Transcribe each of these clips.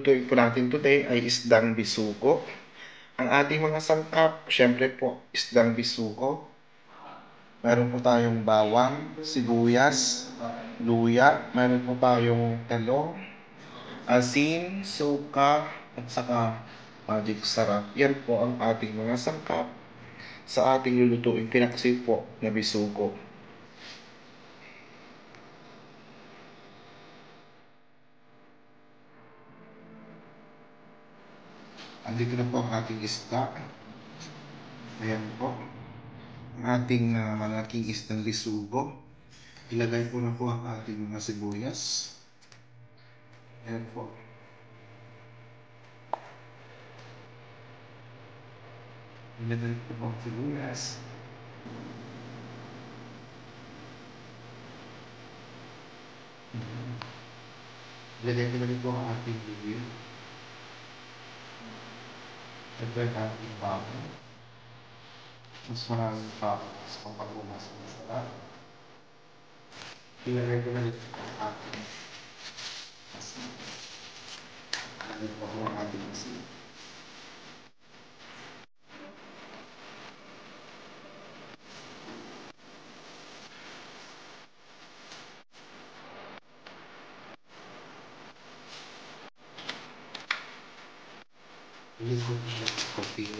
lulutuin po natin today ay isdang bisugo. Ang ating mga sangkap, syempre po, isdang bisugo. Meron po tayong bawang, sibuyas, luya, meron po tayong talong, asin, suka, at saka magic sarap. Yan po ang ating mga sangkap sa ating lulutuin pinaksit po na bisugo. Andito na po ang ating isda. Ayan po. Ang ating malaking isdang bisugo. Ilagay po na po ang ating mga sibuyas. Ayan po. Ilagay po ang sibuyas. Ilagay po na rin po ang ating luya. Ilagay ang ating bako. Mas maraming bako sa pampagumas ng sarap. Ilagay po na rin po ang ating asin. Ilagay po ang ating asin. Ilagay po na rin po ang ating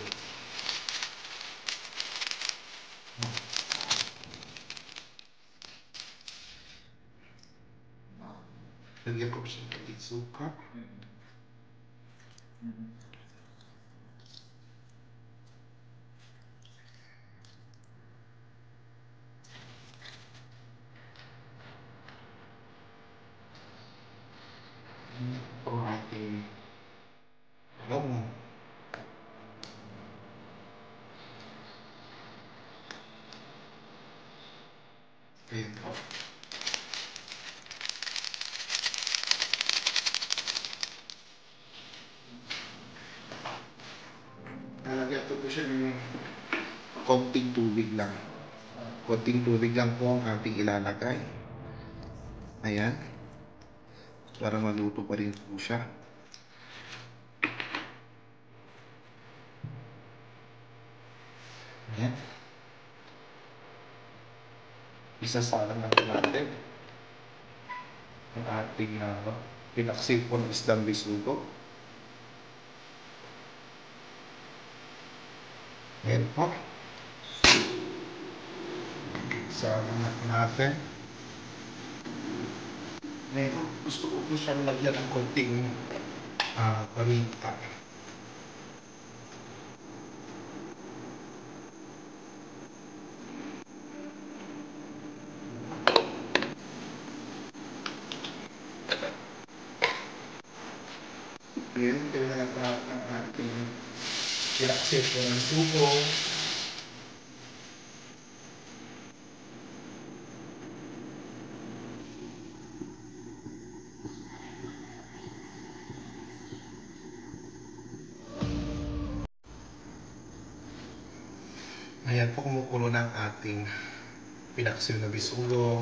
lagyan ko siya ng ating suka. Ito ang ating talong. Ayan po. Lalagyan ko po siya ng konting tubig lang. Konting tubig lang po ang ating ilalagay. Ayan. Para maluto pa rin po siya. Ayan. Isasalang lang natin ang ating pinaksin po ng isdang bisugo. Ayan po. Isasalang natin. Ngayon, gusto ko po siyang lagyan ng konting paminta. Ngayon, kailangan natin ang ating pinaksin po ng sugo. Ayan po, kumukulo na ang ating pinaksil na bisugo.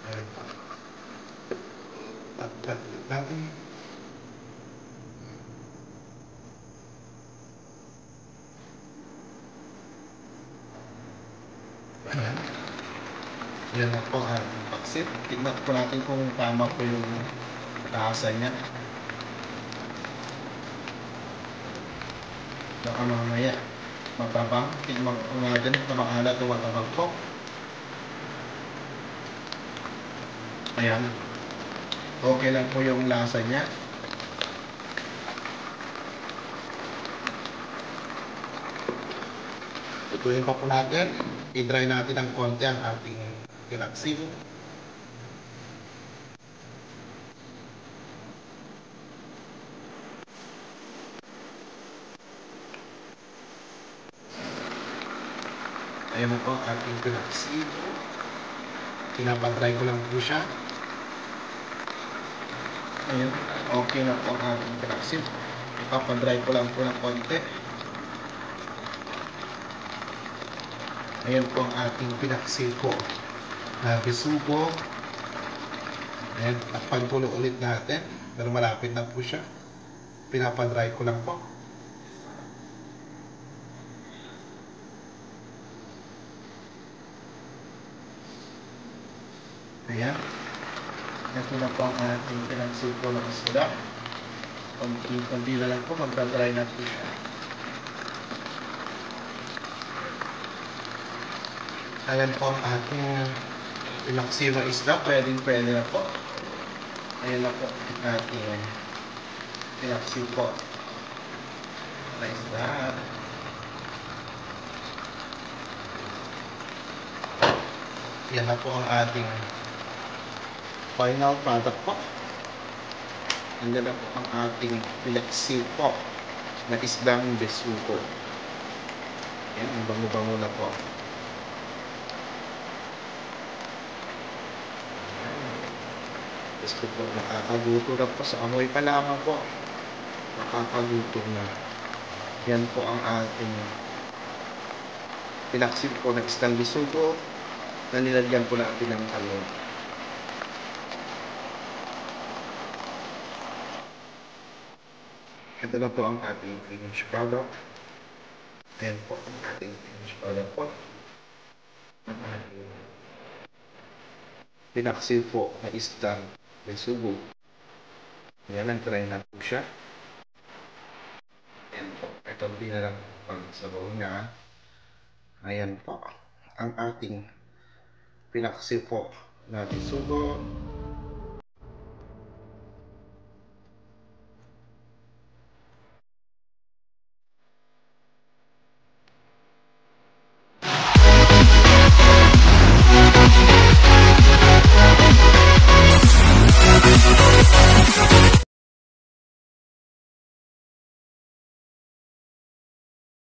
Ayan po. Tagdag natin. Ayan. Yan na po ang ating paksit. Tignan po natin kung tama po yung lasa niya. Baka mamaya matabang. Tignan po natin kung maalat o matabang po. Ayan. Okay lang po yung lasa niya. Tutuin pa po natin. I-dry natin ng konti ang ating pinaksil. Ayan po ang ating pinaksi. Pinapatry ko lang po siya. Ayan, okay na po ang ating pinaksi. Ipapadry ko lang po ng konti. Ayan po ang ating pinaksi po na bisugo. Ayan, takpan po ulit natin. Pero malapit na po siya. Pinapadry ko lang po. Ayan. Ito na po ang ating pinaksi po ng isda. Konti na lang po, magdadry na po siya. Ayan po ang ating pinaksi ng isda. Pwede na po. Ayan na po ang ating pinaksi po na isda. Yan na po ang ating final product po. Nandiyan na po ang ating pinaksi po na isdang besugo. Yan, ang bango-bango na po. Gusto po, nakakaguto na po sa amoy pa lamang po. Nakakaguto na. Yan po ang ating pinaksi po na isdang besugo na nilagyan po natin ng talong. Ito na po ang ating finished product. Ayan po ang ating finished product po. Ang ating pinaksi po na isdang besugo. Ayan, nag-try na po siya. Ayan po. Ito din na lang pag sabaw niya. Ayan po ang ating pinaksi po na besugo